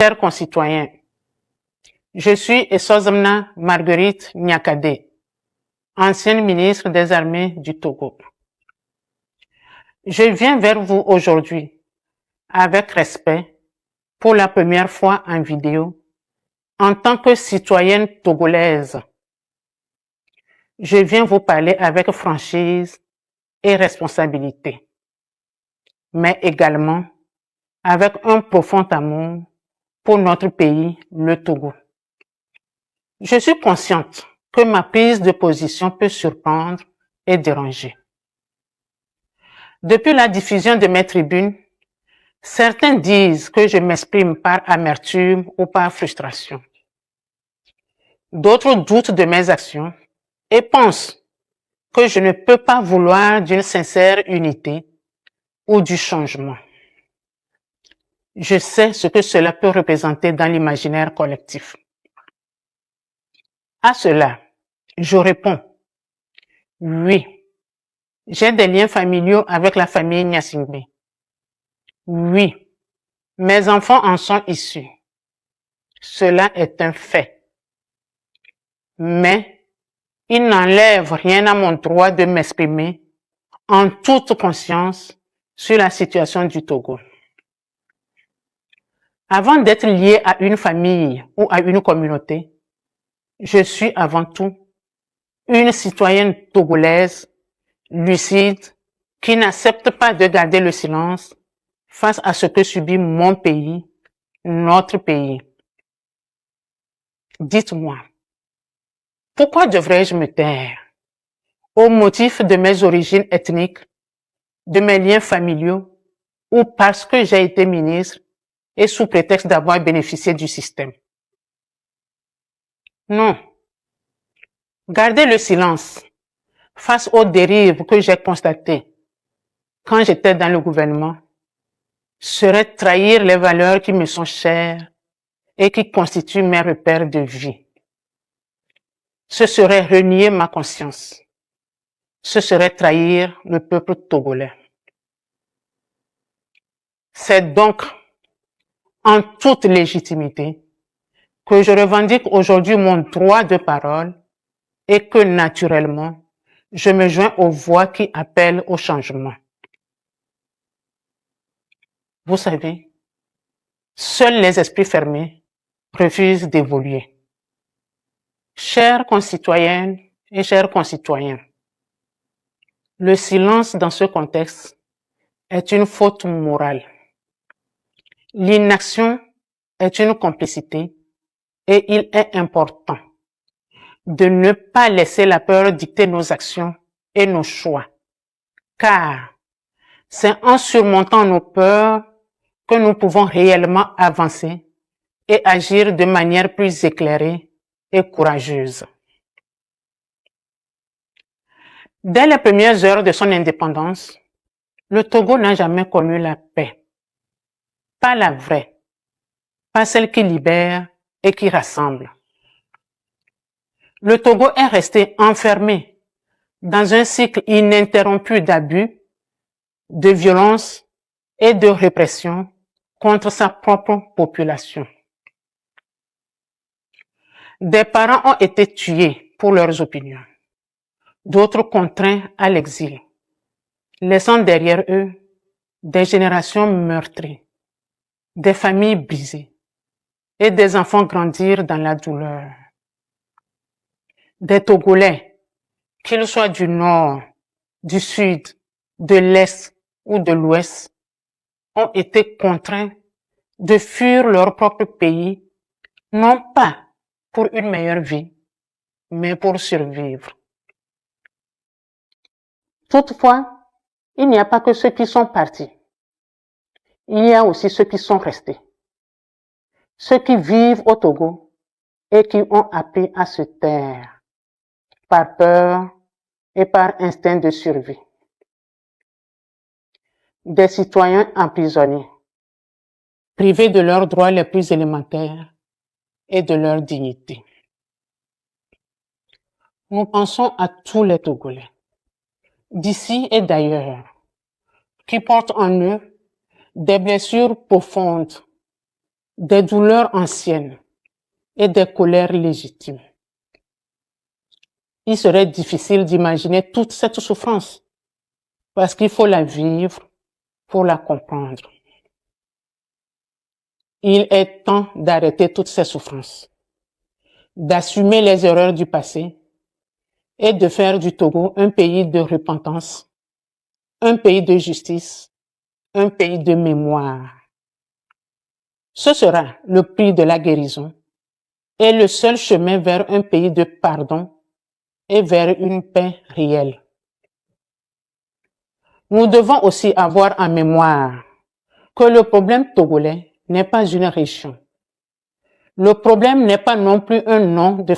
Chers concitoyens, je suis Essozemna Marguerite Nyakade, ancienne ministre des Armées du Togo. Je viens vers vous aujourd'hui avec respect pour la première fois en vidéo en tant que citoyenne togolaise. Je viens vous parler avec franchise et responsabilité, mais également avec un profond amour pour notre pays, le Togo. Je suis consciente que ma prise de position peut surprendre et déranger. Depuis la diffusion de mes tribunes, certains disent que je m'exprime par amertume ou par frustration. D'autres doutent de mes actions et pensent que je ne peux pas vouloir d'une sincère unité ou du changement. Je sais ce que cela peut représenter dans l'imaginaire collectif. À cela, je réponds, oui, j'ai des liens familiaux avec la famille Gnassingbé. Oui, mes enfants en sont issus. Cela est un fait. Mais il n'enlève rien à mon droit de m'exprimer en toute conscience sur la situation du Togo. Avant d'être lié à une famille ou à une communauté, je suis avant tout une citoyenne togolaise, lucide, qui n'accepte pas de garder le silence face à ce que subit mon pays, notre pays. Dites-moi, pourquoi devrais-je me taire au motif de mes origines ethniques, de mes liens familiaux ou parce que j'ai été ministre et sous prétexte d'avoir bénéficié du système? Non. Garder le silence face aux dérives que j'ai constatées quand j'étais dans le gouvernement serait trahir les valeurs qui me sont chères et qui constituent mes repères de vie. Ce serait renier ma conscience. Ce serait trahir le peuple togolais. C'est donc en toute légitimité que je revendique aujourd'hui mon droit de parole et que naturellement, je me joins aux voix qui appellent au changement. Vous savez, seuls les esprits fermés refusent d'évoluer. Chères concitoyennes et chers concitoyens, le silence dans ce contexte est une faute morale. L'inaction est une complicité et il est important de ne pas laisser la peur dicter nos actions et nos choix, car c'est en surmontant nos peurs que nous pouvons réellement avancer et agir de manière plus éclairée et courageuse. Dès les premières heures de son indépendance, le Togo n'a jamais connu la paix. Pas la vraie, pas celle qui libère et qui rassemble. Le Togo est resté enfermé dans un cycle ininterrompu d'abus, de violence et de répression contre sa propre population. Des parents ont été tués pour leurs opinions, d'autres contraints à l'exil, laissant derrière eux des générations meurtries, des familles brisées et des enfants grandir dans la douleur. Des Togolais, qu'ils soient du nord, du sud, de l'est ou de l'ouest, ont été contraints de fuir leur propre pays, non pas pour une meilleure vie, mais pour survivre. Toutefois, il n'y a pas que ceux qui sont partis. Il y a aussi ceux qui sont restés. Ceux qui vivent au Togo et qui ont appris à se taire par peur et par instinct de survie. Des citoyens emprisonnés, privés de leurs droits les plus élémentaires et de leur dignité. Nous pensons à tous les Togolais, d'ici et d'ailleurs, qui portent en eux des blessures profondes, des douleurs anciennes et des colères légitimes. Il serait difficile d'imaginer toute cette souffrance parce qu'il faut la vivre pour la comprendre. Il est temps d'arrêter toutes ces souffrances, d'assumer les erreurs du passé et de faire du Togo un pays de repentance, un pays de justice, un pays de mémoire. Ce sera le prix de la guérison et le seul chemin vers un pays de pardon et vers une paix réelle. Nous devons aussi avoir en mémoire que le problème togolais n'est pas une région. Le problème n'est pas non plus un nom de